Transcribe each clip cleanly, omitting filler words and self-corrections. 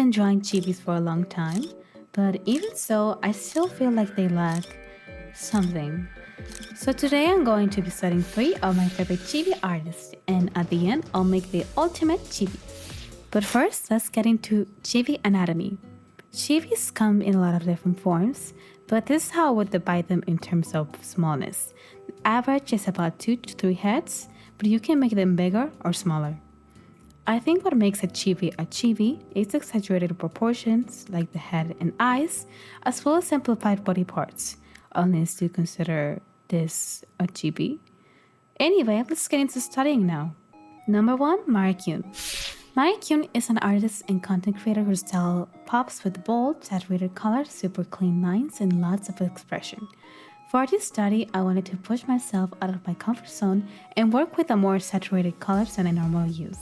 been drawing chibis for a long time, but even so, I still feel like they lack something. So today I'm going to be studying 3 of my favorite chibi artists, and at the end, I'll make the ultimate chibi. But first, let's get into chibi anatomy. Chibis come in a lot of different forms, but this is how I would divide them in terms of smallness. The average is about 2 to 3 heads, but you can make them bigger or smaller. I think what makes a chibi is exaggerated proportions like the head and eyes, as well as simplified body parts. All needs to consider this a chibi. Anyway, let's get into studying now. Number 1, Marakyun. Marakyun is an artist and content creator whose style pops with bold, saturated colors, super clean lines, and lots of expression. For this study, I wanted to push myself out of my comfort zone and work with a more saturated colors than I normally use.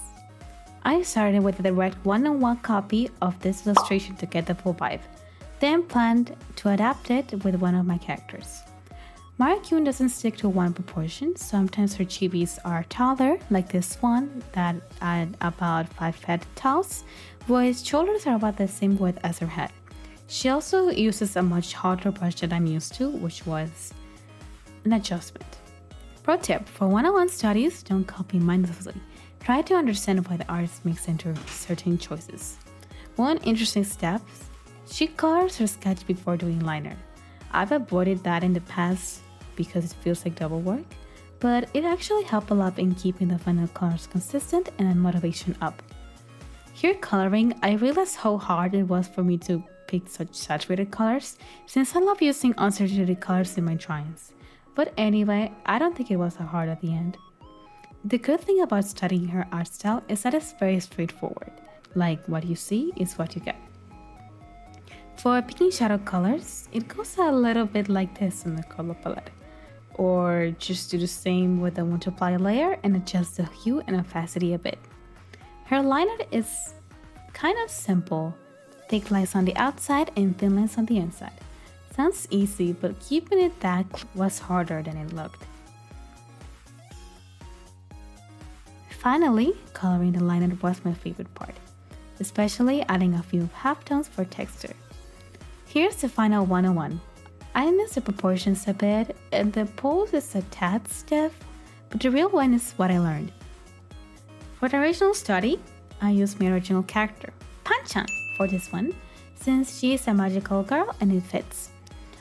I started with a direct one-on-one copy of this illustration to get the full vibe, then planned to adapt it with one of my characters. Marakyun doesn't stick to one proportion. Sometimes her chibis are taller, like this one that at about 5 head tals, while his shoulders are about the same width as her head. She also uses a much harder brush than I'm used to, which was an adjustment. Pro tip, for one-on-one studies, don't copy mindlessly. Try to understand why the artist makes certain choices. One interesting step, she colors her sketch before doing liner. I've avoided that in the past because it feels like double work, but it actually helped a lot in keeping the final colors consistent and motivation up. Here coloring, I realized how hard it was for me to pick such saturated colors since I love using unsaturated colors in my drawings. But anyway, I don't think it was that hard at the end. The good thing about studying her art style is that it's very straightforward. Like what you see is what you get. For picking shadow colors, it goes a little bit like this in the color palette. Or just do the same with the multiply layer and adjust the hue and opacity a bit. Her liner is kind of simple. Thick lines on the outside and thin lines on the inside. Sounds easy, but keeping it that was harder than it looked. Finally, coloring the liner was my favorite part, especially adding a few halftones for texture. Here's the final 101. I missed the proportions a bit, and the pose is a tad stiff, but the real one is what I learned. For the original study, I used my original character, Panchan, for this one, since she is a magical girl and it fits.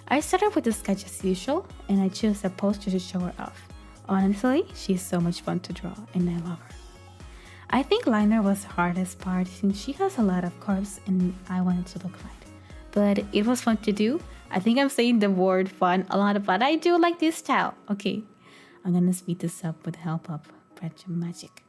I started with the sketch as usual, and I chose a poster to show her off. Honestly, she's so much fun to draw, and I love her. I think liner was the hardest part since she has a lot of curves and I wanted to look right. But it was fun to do. I think I'm saying the word fun a lot, but I do like this style. Okay, I'm gonna speed this up with the help of French magic.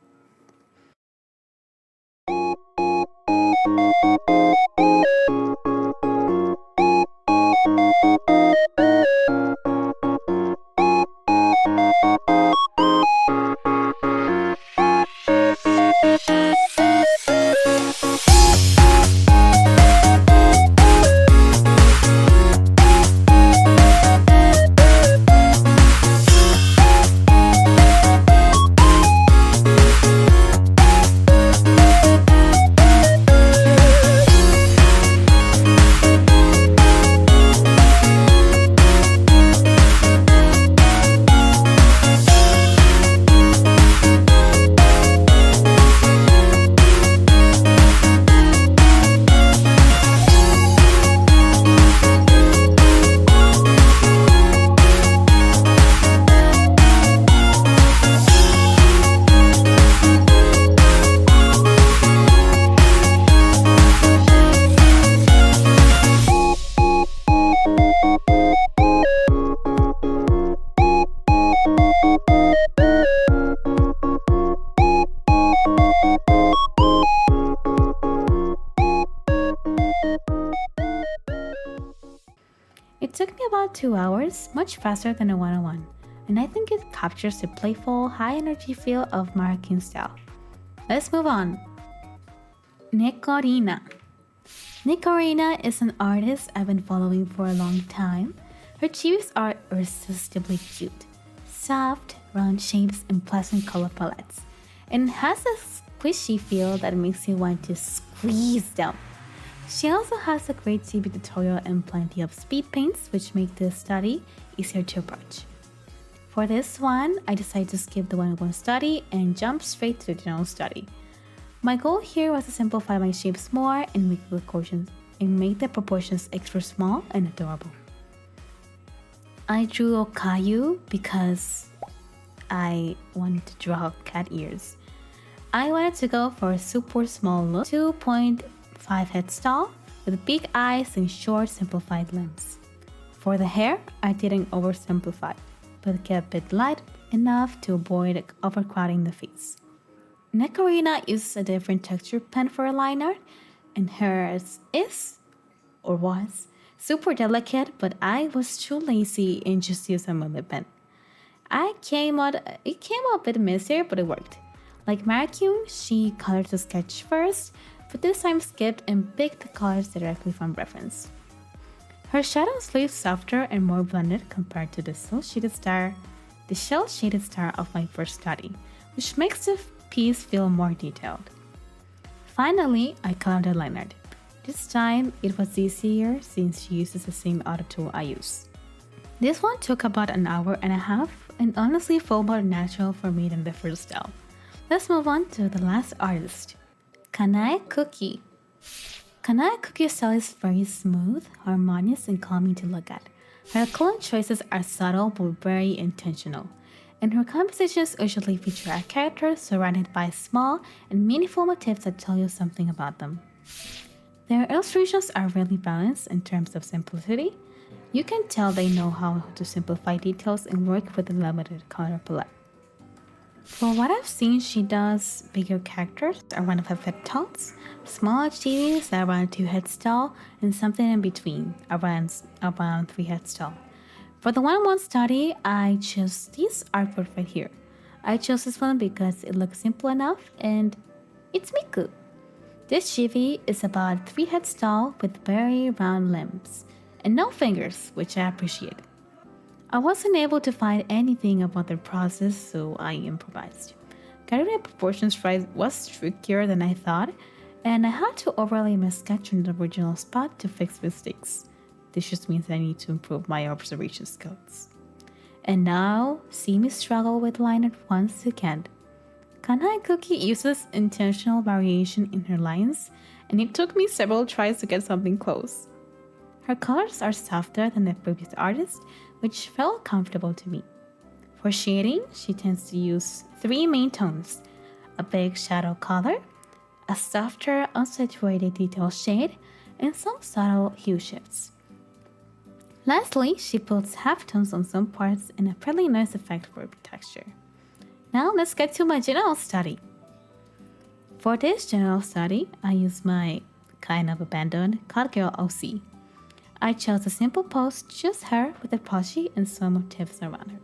It took me about 2 hours, much faster than a one-on-one, and I think it captures the playful, high-energy feel of Marakyun style. Let's move on. Nekorina. Nekorina is an artist I've been following for a long time. Her chibis are irresistibly cute. Soft, round shapes and pleasant color palettes. And has a squishy feel that makes you want to squeeze them. She also has a great Chibi tutorial and plenty of speed paints, which make the study easier to approach. For this one, I decided to skip the 101 study and jump straight to the general study. My goal here was to simplify my shapes more and make the proportions extra small and adorable. I drew Okayu because I wanted to draw cat ears. I wanted to go for a super small look, 2.5 heads tall, with big eyes and short simplified limbs. For the hair, I didn't oversimplify, but kept it light enough to avoid overcrowding the face. Nekarina uses a different texture pen for a liner, and hers is, or was, super delicate, but I was too lazy and just used a mullet pen. It came out a bit messier, but it worked. Like Maricune, she colored the sketch first, but this time skipped and picked the colors directly from reference. Her shadows look softer and more blended compared to the shell shaded star of my first study, which makes the piece feel more detailed. Finally, I colored the liner. This time, it was easier since she uses the same auto tool I use. This one took about an hour and a half and honestly felt more natural for me than the first style. Let's move on to the last artist, Kanae Cookie. Kanae Cookie's style is very smooth, harmonious, and calming to look at. Her color choices are subtle but very intentional, and her compositions usually feature a character surrounded by small and meaningful motifs that tell you something about them. Their illustrations are really balanced in terms of simplicity. You can tell they know how to simplify details and work with a limited color palette. For what I've seen, she does bigger characters around 5 head talls, smaller chibis around 2 heads tall, and something in between around 3 heads tall. For the one-on-one study, I chose this artwork right here. I chose this one because it looks simple enough and it's Miku. This chibi is about 3 heads tall with very round limbs and no fingers, which I appreciate. I wasn't able to find anything about their process, so I improvised. Getting the proportions right was trickier than I thought, and I had to overlay my sketch on the original spot to fix mistakes. This just means I need to improve my observation skills. And now, see me struggle with line art once again. Kanae Cookie uses intentional variation in her lines, and it took me several tries to get something close. Her colors are softer than the previous artist, which felt comfortable to me. For shading, she tends to use 3 main tones: a big shadow color, a softer, unsaturated detail shade, and some subtle hue shifts. Lastly, she puts halftones on some parts and a friendly noise effect for texture. Now let's get to my general study. For this general study, I use my kind of abandoned cut girl Oshi. I chose a simple pose, just her with a plushie and some motifs around her.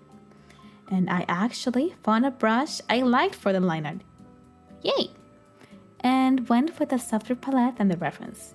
And I actually found a brush I liked for the line art. Yay! And went with a softer palette than the reference.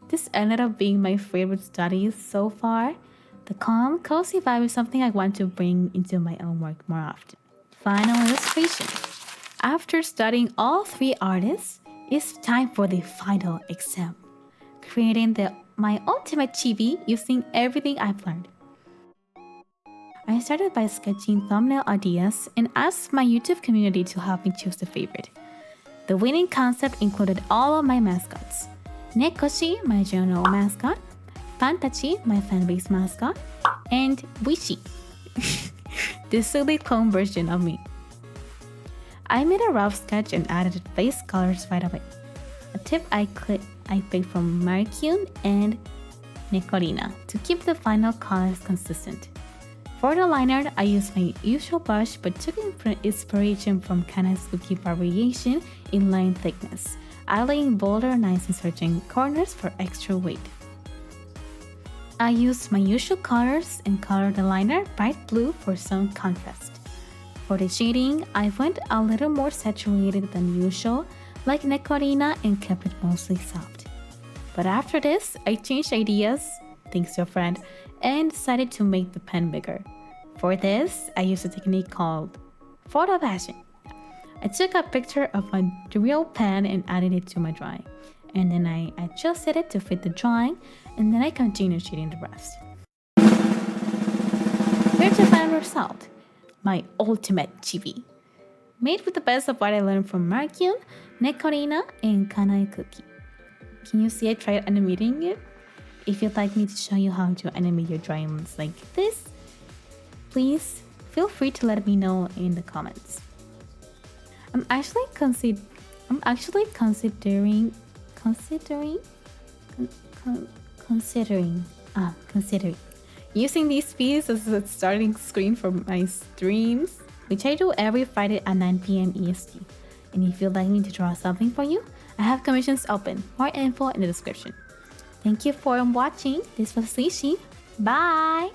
This ended up being my favorite study so far. The calm, cozy vibe is something I want to bring into my own work more often. Final illustration. After studying all 3 artists, it's time for the final exam. Creating my ultimate chibi using everything I've learned. I started by sketching thumbnail ideas and asked my YouTube community to help me choose a favorite. The winning concept included all of my mascots. Nekoshi, my general mascot, Pantachi, my fanbase mascot, and Wishi, the silly clone version of me. I made a rough sketch and added face colors right away. A tip I picked from Maricune and Nekorina to keep the final colors consistent. For the line art, I used my usual brush but took inspiration from Kanae's Cookie variation in line thickness, adding bolder lines and certain corners for extra weight. I used my usual colors and colored the liner bright blue for some contrast. For the shading, I went a little more saturated than usual, like Nekorina, and kept it mostly soft. But after this, I changed ideas, thanks to a friend, and decided to make the pen bigger. For this, I used a technique called photo passion. I took a picture of my real pen and added it to my drawing. And then I adjusted it to fit the drawing, and then I continued shading the rest. Here's the final result. My ultimate chibi. Made with the best of what I learned from Markyun, Nekorina, and Kanae Cookie. Can you see I tried animating it? If you'd like me to show you how to animate your drawings like this, please feel free to let me know in the comments. I'm actually considering using these pieces as a starting screen for my streams, which I do every Friday at 9 p.m. EST. And if you'd like me to draw something for you, I have commissions open. More info in the description. Thank you for watching. This was Oshi. Bye!